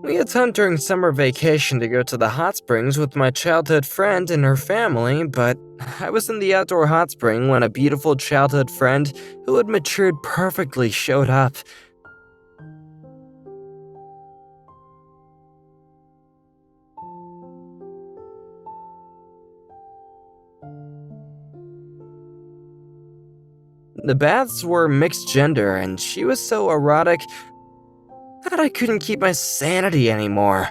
We had time during summer vacation to go to the hot springs with my childhood friend and her family, but I was in the outdoor hot spring when a beautiful childhood friend who had matured perfectly showed up. The baths were mixed gender, and she was so erotic that I couldn't keep my sanity anymore.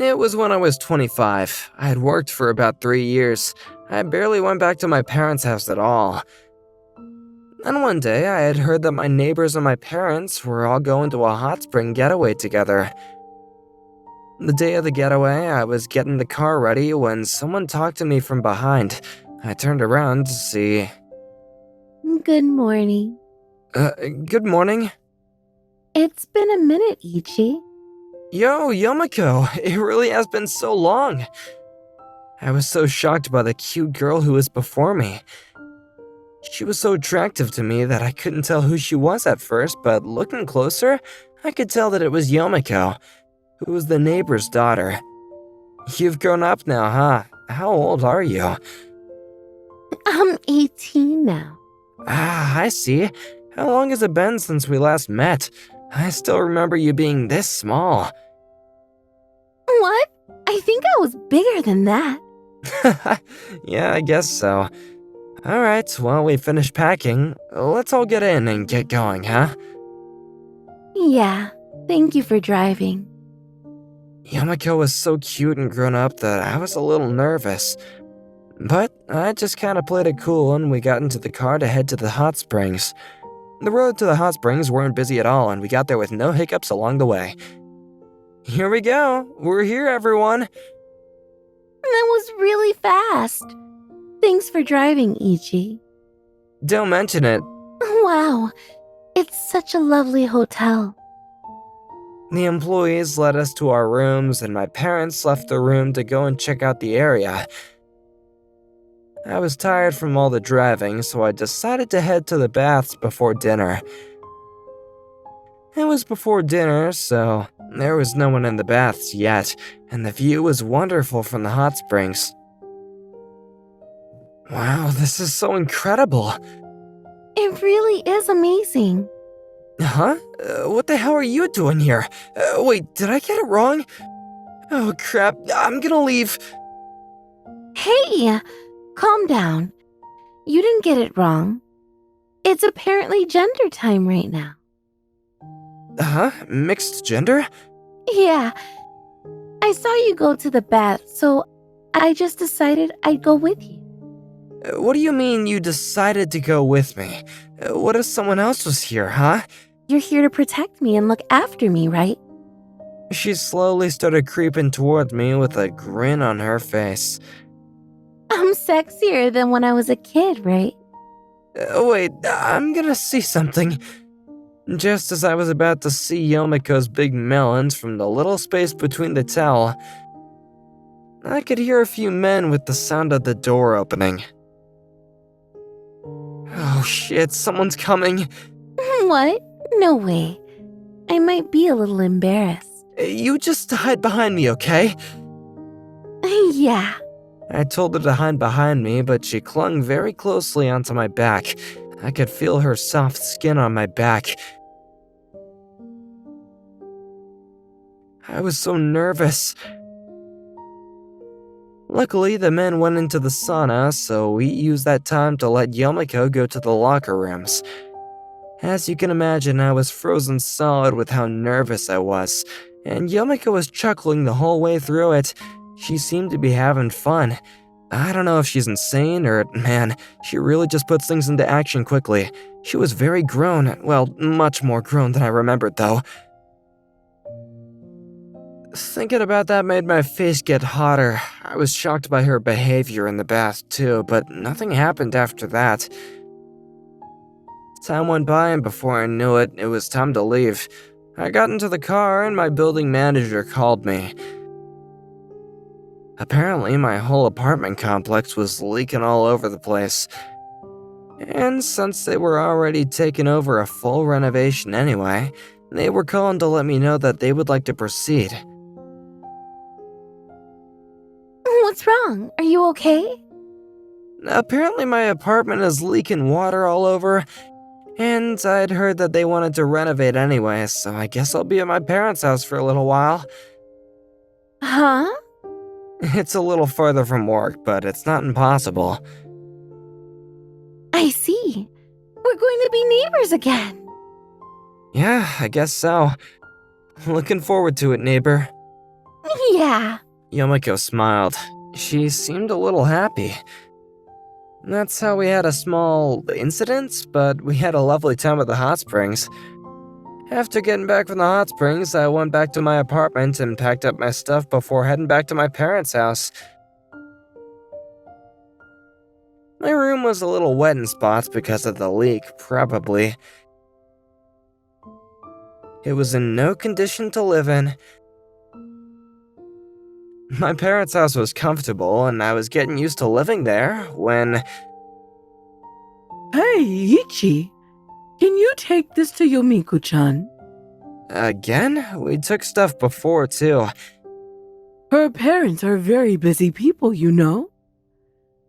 It was when I was 25. I had worked for about 3 years. I barely went back to my parents' house at all. Then one day, I had heard that my neighbors and my parents were all going to a hot spring getaway together. The day of the getaway, I was getting the car ready when someone talked to me from behind. I turned around to see. Good morning. Good morning. It's been a minute, Ichi. Yo, Yomiko, it really has been so long. I was so shocked by the cute girl who was before me. She was so attractive to me that I couldn't tell who she was at first, but looking closer, I could tell that it was Yomiko, who was the neighbor's daughter. You've grown up now, huh? How old are you? I'm 18 now. Ah, I see. How long has it been since we last met? I still remember you being this small. What? I think I was bigger than that. Yeah, I guess so. Alright, well, we finished packing. Let's all get in and get going, huh? Yeah, thank you for driving. Yamako was so cute and grown up that I was a little nervous. But I just kinda played it cool and we got into the car to head to the hot springs. The road to the hot springs weren't busy at all and we got there with no hiccups along the way. Here we go. We're here, everyone. That was really fast. Thanks for driving, Ichi. Don't mention it. Wow, it's such a lovely hotel. The employees led us to our rooms and my parents left the room to go and check out the area. I was tired from all the driving, so I decided to head to the baths before dinner. It was before dinner, so there was no one in the baths yet, and the view was wonderful from the hot springs. Wow, this is so incredible. It really is amazing. Huh? What the hell are you doing here? Wait, did I get it wrong? Oh crap, I'm gonna leave. Hey, calm down. You didn't get it wrong. It's apparently gender time right now. Huh? Mixed gender? Yeah, I saw you go to the bath, so I just decided I'd go with you. What do you mean you decided to go with me? What if someone else was here, huh? You're here to protect me and look after me, right? She slowly started creeping toward me with a grin on her face. I'm sexier than when I was a kid, right? Wait, I'm gonna see something. Just as I was about to see Yomiko's big melons from the little space between the towel, I could hear a few men with the sound of the door opening. Oh shit, someone's coming. What? No way. I might be a little embarrassed. You just hide behind me, okay? Yeah. I told her to hide behind me, but she clung very closely onto my back. I could feel her soft skin on my back. I was so nervous. Luckily, the men went into the sauna, so we used that time to let Yomiko go to the locker rooms. As you can imagine, I was frozen solid with how nervous I was, and Yomiko was chuckling the whole way through it. She seemed to be having fun. I don't know if she's insane or, man, she really just puts things into action quickly. She was very grown, well, much more grown than I remembered though. Thinking about that made my face get hotter. I was shocked by her behavior in the bath too, but nothing happened after that. Time went by and before I knew it, it was time to leave. I got into the car and my building manager called me. Apparently, my whole apartment complex was leaking all over the place. And since they were already taking over a full renovation anyway, they were calling to let me know that they would like to proceed. What's wrong? Are you okay? Apparently my apartment is leaking water all over, and I'd heard that they wanted to renovate anyway, so I guess I'll be at my parents' house for a little while. Huh? It's a little farther from work, but it's not impossible. I see. We're going to be neighbors again. Yeah, I guess so. Looking forward to it, neighbor. Yeah. Yomiko smiled. She seemed a little happy. That's how we had a small incident, but we had a lovely time at the hot springs. After getting back from the hot springs, I went back to my apartment and packed up my stuff before heading back to my parents' house. My room was a little wet in spots because of the leak, probably. It was in no condition to live in. My parents' house was comfortable, and I was getting used to living there when... Hey, Ichi, can you take this to Yomiko-chan? Again? We took stuff before, too. Her parents are very busy people, you know.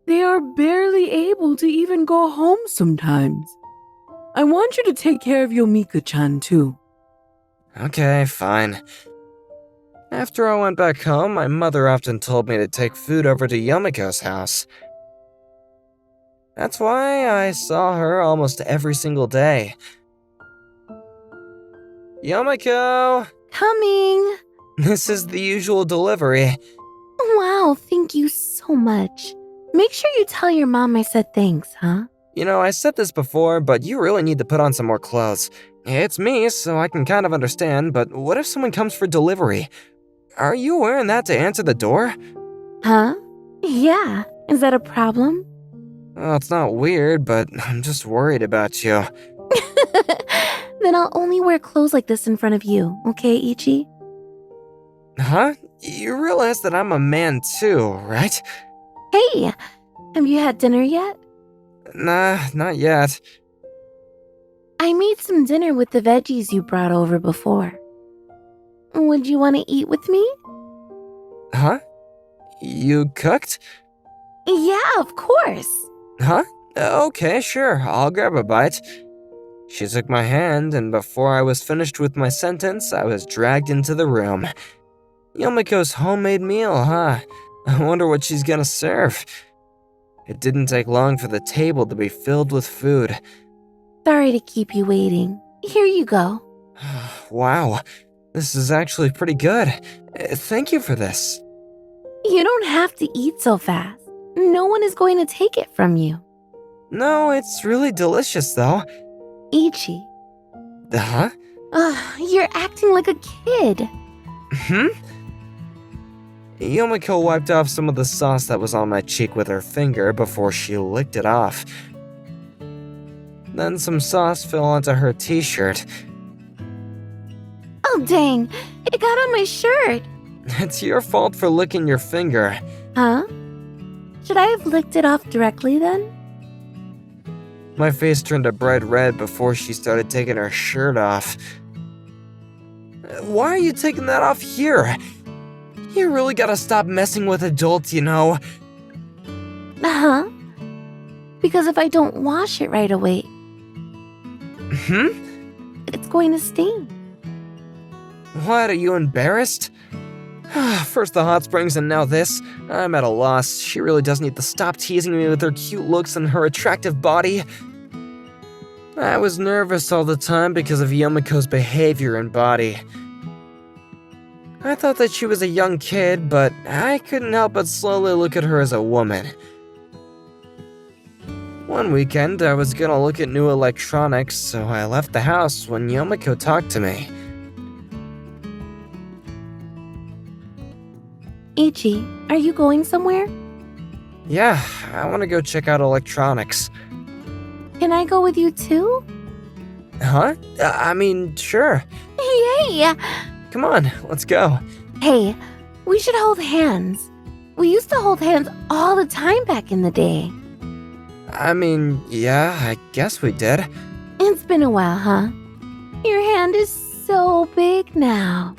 They are barely able to even go home sometimes. I want you to take care of Yomiko-chan, too. Okay, fine. After I went back home, my mother often told me to take food over to Yomiko's house. That's why I saw her almost every single day. Yomiko! Coming. This is the usual delivery. Wow, thank you so much. Make sure you tell your mom I said thanks, huh? You know, I said this before, but you really need to put on some more clothes. It's me, so I can kind of understand, but what if someone comes for delivery? Are you wearing that to answer the door? Huh? Yeah. Is that a problem? Well, it's not weird, but I'm just worried about you. Then I'll only wear clothes like this in front of you, okay, Ichi? Huh? You realize that I'm a man too, right? Hey, have you had dinner yet? Nah, not yet. I made some dinner with the veggies you brought over before. Would you want to eat with me? Huh? You cooked? Yeah, of course. Huh? Okay, sure, I'll grab a bite. She took my hand, and before I was finished with my sentence, I was dragged into the room. Yomiko's homemade meal, huh? I wonder what she's gonna serve. It didn't take long for the table to be filled with food. Sorry to keep you waiting. Here you go. Wow, this is actually pretty good. Thank you for this. You don't have to eat so fast. No one is going to take it from you. No, it's really delicious though. Ichi. Huh? You're acting like a kid. Yomiko wiped off some of the sauce that was on my cheek with her finger before she licked it off. Then some sauce fell onto her t-shirt. Oh, dang. It got on my shirt. It's your fault for licking your finger. Huh? Should I have licked it off directly then? My face turned a bright red before she started taking her shirt off. Why are you taking that off here? You really gotta stop messing with adults, you know. Huh? Because if I don't wash it right away, it's going to stain. What, are you embarrassed? First the hot springs and now this. I'm at a loss. She really does need to stop teasing me with her cute looks and her attractive body. I was nervous all the time because of Yomiko's behavior and body. I thought that she was a young kid, but I couldn't help but slowly look at her as a woman. One weekend, I was gonna look at new electronics, so I left the house when Yomiko talked to me. Ichi, are you going somewhere? Yeah, I wanna go check out electronics. Can I go with you too? Huh? I mean, sure. Yay! Come on, let's go. Hey, we should hold hands. We used to hold hands all the time back in the day. I mean, yeah, I guess we did. It's been a while, huh? Your hand is so big now.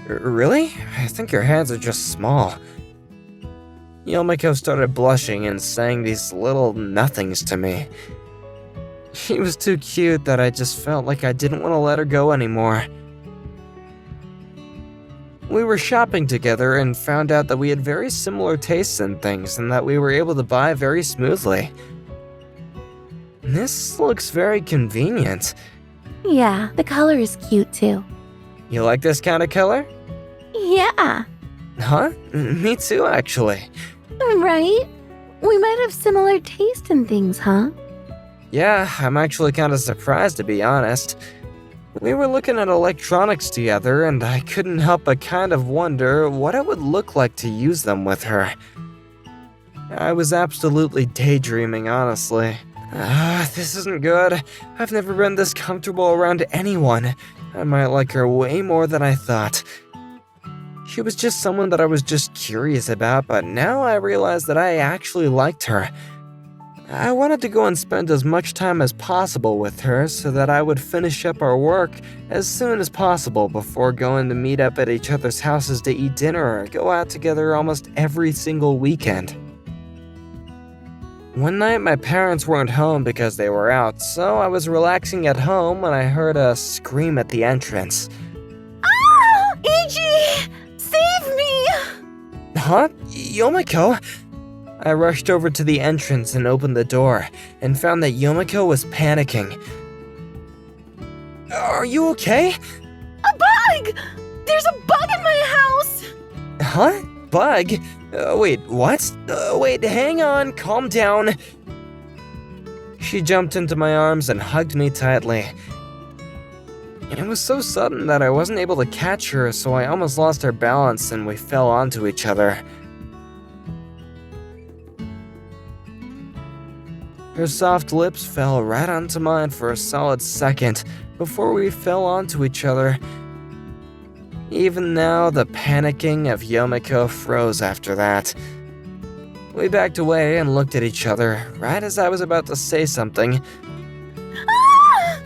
Really? I think your hands are just small. Yomiko started blushing and saying these little nothings to me. She was too cute that I just felt like I didn't want to let her go anymore. We were shopping together and found out that we had very similar tastes in things and that we were able to buy very smoothly. This looks very convenient. Yeah, the color is cute too. You like this kind of color? Yeah, Huh? Me too, actually. right? We might have similar taste in things, huh? Yeah, I'm actually kind of surprised, to be honest. We were looking at electronics together, and I couldn't help but kind of wonder what it would look like to use them with her. I was absolutely daydreaming, honestly. This isn't good. I've never been this comfortable around anyone. I might like her way more than I thought. She was just someone that I was just curious about, but now I realize that I actually liked her. I wanted to go and spend as much time as possible with her so that I would finish up our work as soon as possible before going to meet up at each other's houses to eat dinner or go out together almost every single weekend. One night my parents weren't home because they were out, so I was relaxing at home when I heard a scream at the entrance. Ah! Ichi! Save me! Huh? Yomiko? I rushed over to the entrance and opened the door, and found that Yomiko was panicking. Are you okay? A bug! There's a bug in my house! Huh? Bug? Wait, what? Wait, hang on, calm down. She jumped into my arms and hugged me tightly. It was so sudden that I wasn't able to catch her, so I almost lost our balance and we fell onto each other. Her soft lips fell right onto mine for a solid second before we fell onto each other. Even now, the panicking of Yomiko froze after that. We backed away and looked at each other right as I was about to say something. Ah!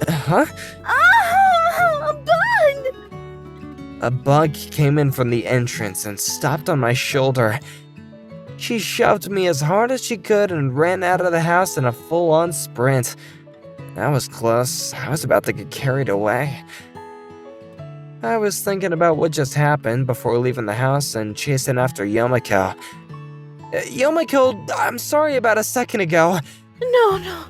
Huh? Ah! A bug! A bug came in from the entrance and stopped on my shoulder. She shoved me as hard as she could and ran out of the house in a full-on sprint. That was close. I was about to get carried away. I was thinking about what just happened before leaving the house and chasing after Yomiko. Yomiko, I'm sorry about a second ago. No.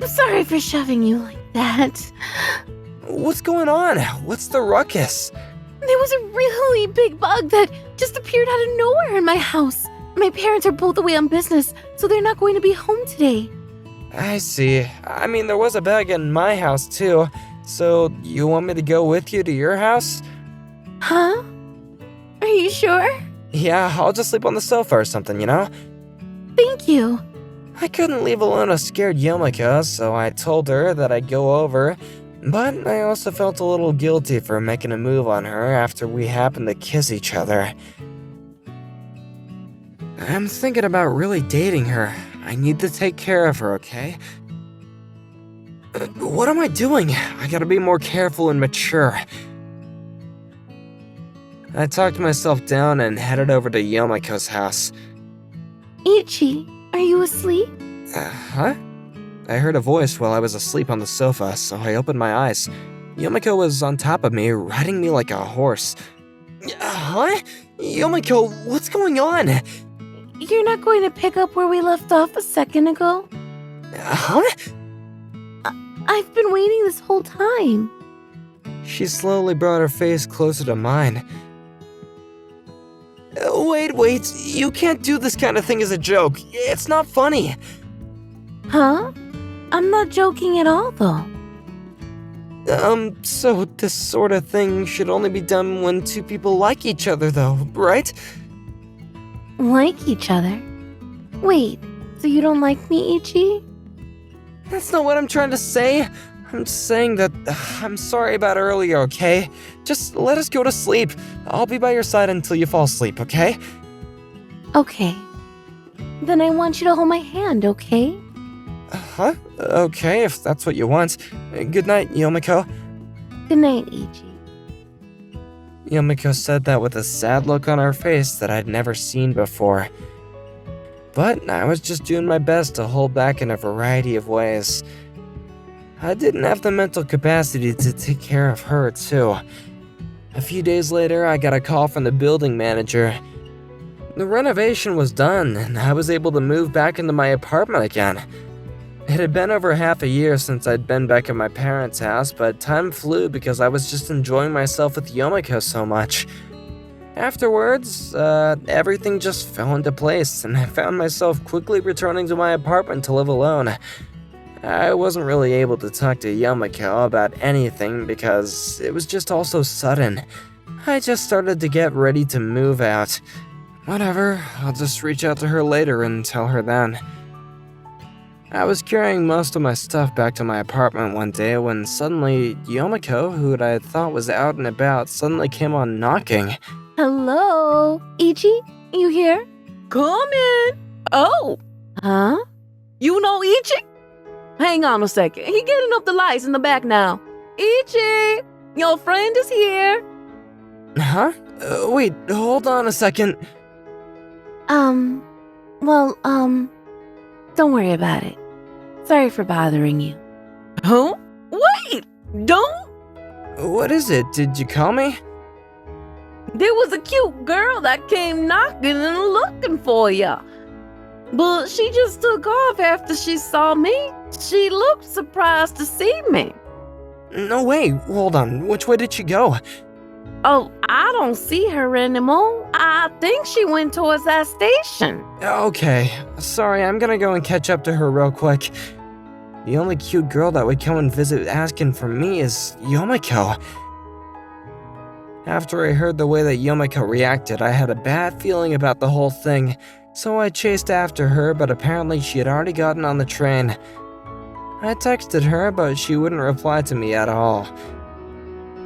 I'm sorry for shoving you like that. What's going on? What's the ruckus? There was a really big bug that just appeared out of nowhere in my house. My parents are both away on business, so they're not going to be home today. I see. I mean, there was a bug in my house too. So, you want me to go with you to your house? Huh? Are you sure? Yeah, I'll just sleep on the sofa or something, you know? Thank you. I couldn't leave alone a scared Yomiko, so I told her that I'd go over, but I also felt a little guilty for making a move on her after we happened to kiss each other. I'm thinking about really dating her. I need to take care of her, okay? What am I doing? I gotta be more careful and mature. I talked myself down and headed over to Yomiko's house. Ichi, are you asleep? Huh? I heard a voice while I was asleep on the sofa, so I opened my eyes. Yomiko was on top of me, riding me like a horse. Huh? Yomiko, what's going on? You're not going to pick up where we left off a second ago? Huh? I've been waiting this whole time. She slowly brought her face closer to mine. Wait, you can't do this kind of thing as a joke. It's not funny. Huh? I'm not joking at all, though. So this sort of thing should only be done when two people like each other, though, right? Like each other? Wait, so you don't like me, Ichi? That's not what I'm trying to say. I'm just saying that I'm sorry about earlier, okay? Just let us go to sleep. I'll be by your side until you fall asleep, okay? Okay. Then I want you to hold my hand, okay? Huh? Okay, if that's what you want. Good night, Yomiko. Good night, Ichi. Yomiko said that with a sad look on her face that I'd never seen before. But I was just doing my best to hold back in a variety of ways. I didn't have the mental capacity to take care of her, too. A few days later, I got a call from the building manager. The renovation was done, and I was able to move back into my apartment again. It had been over half a year since I'd been back at my parents' house, but time flew because I was just enjoying myself with Yomiko so much. Afterwards, everything just fell into place, and I found myself quickly returning to my apartment to live alone. I wasn't really able to talk to Yomiko about anything because it was just all so sudden. I just started to get ready to move out. Whatever, I'll just reach out to her later and tell her then. I was carrying most of my stuff back to my apartment one day when suddenly Yomiko, who I thought was out and about, suddenly came on knocking. Hello? Ichi, you here? Come in. Oh, Huh? you know Ichi? Hang on a second. He getting up the lights in the back now. Ichi, your friend is here. Huh? Wait, hold on a second. Don't worry about it. Sorry for bothering you. Huh? Wait, don't. What is it? Did you call me? There was a cute girl that came knocking and looking for you. But she just took off after she saw me. She looked surprised to see me. No way, hold on. Which way did she go? Oh, I don't see her anymore. I think she went towards that station. Okay, sorry, I'm gonna go and catch up to her real quick. The only cute girl that would come and visit asking for me is Yomiko. After I heard the way that Yomiko reacted, I had a bad feeling about the whole thing, so I chased after her, but apparently she had already gotten on the train. I texted her, but she wouldn't reply to me at all.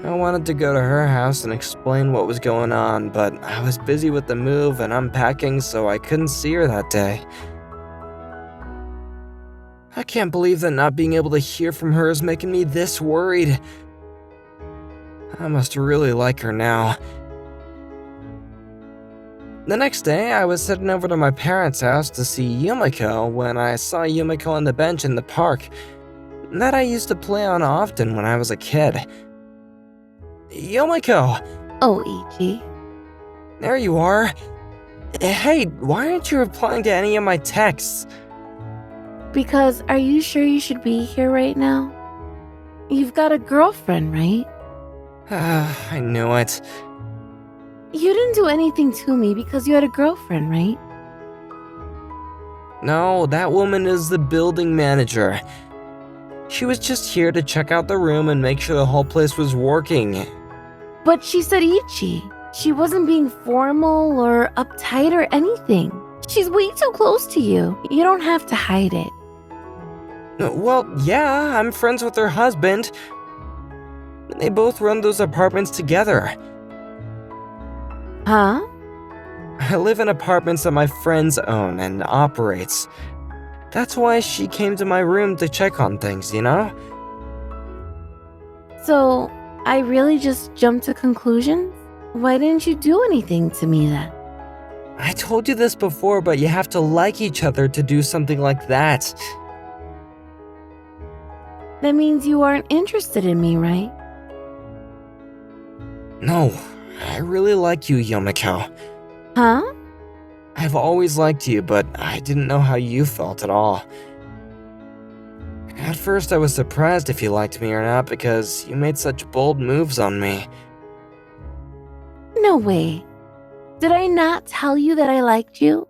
I wanted to go to her house and explain what was going on, but I was busy with the move and unpacking, so I couldn't see her that day. I can't believe that not being able to hear from her is making me this worried. I must really like her now. The next day, I was heading over to my parents' house to see Yumiko when I saw Yumiko on the bench in the park that I used to play on often when I was a kid. Yumiko! Oh, Ichi. There you are. Hey, why aren't you replying to any of my texts? Because are you sure you should be here right now? You've got a girlfriend, right? I knew it. You didn't do anything to me because you had a girlfriend, right? No, that woman is the building manager. She was just here to check out the room and make sure the whole place was working. But she said Ichi. She wasn't being formal or uptight or anything. She's way too close to you. You don't have to hide it. Well, yeah, I'm friends with her husband. They both run those apartments together. Huh? I live in apartments that my friends own and operates. That's why she came to my room to check on things, you know? So, I really just jumped to conclusions? Why didn't you do anything to me then? I told you this before, but you have to like each other to do something like that. That means you aren't interested in me, right? No, I really like you, Yomiko. Huh? I've always liked you, but I didn't know how you felt at all. At first, I was surprised if you liked me or not because you made such bold moves on me. No way. Did I not tell you that I liked you?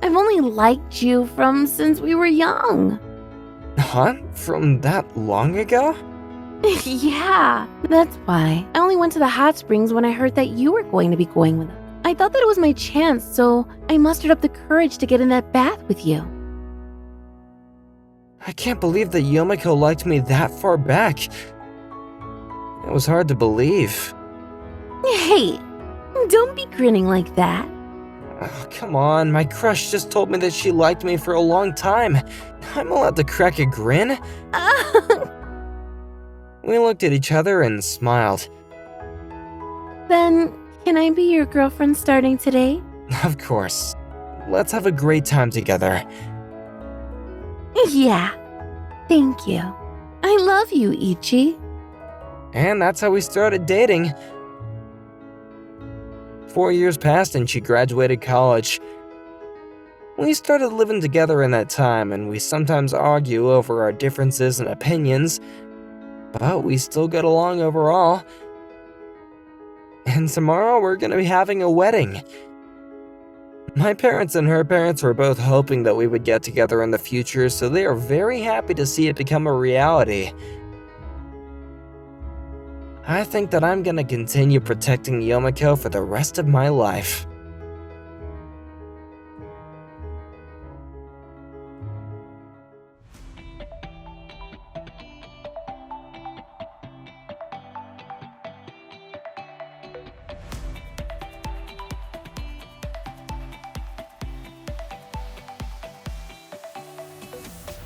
I've only liked you from since we were young. Huh? From that long ago? Yeah, that's why. I only went to the hot springs when I heard that you were going to be going with us. I thought that it was my chance, so I mustered up the courage to get in that bath with you. I can't believe that Yomiko liked me that far back. It was hard to believe. Hey, don't be grinning like that. Oh, come on, my crush just told me that she liked me for a long time. I'm allowed to crack a grin? We looked at each other and smiled. Then, can I be your girlfriend starting today? Of course. Let's have a great time together. Yeah. Thank you. I love you, Ichi. And that's how we started dating. 4 years passed and she graduated college. We started living together in that time, and we sometimes argue over our differences and opinions, but we still get along overall. And tomorrow we're gonna be having a wedding. My parents and her parents were both hoping that we would get together in the future, so they are very happy to see it become a reality. I think that I'm gonna continue protecting Yomiko for the rest of my life.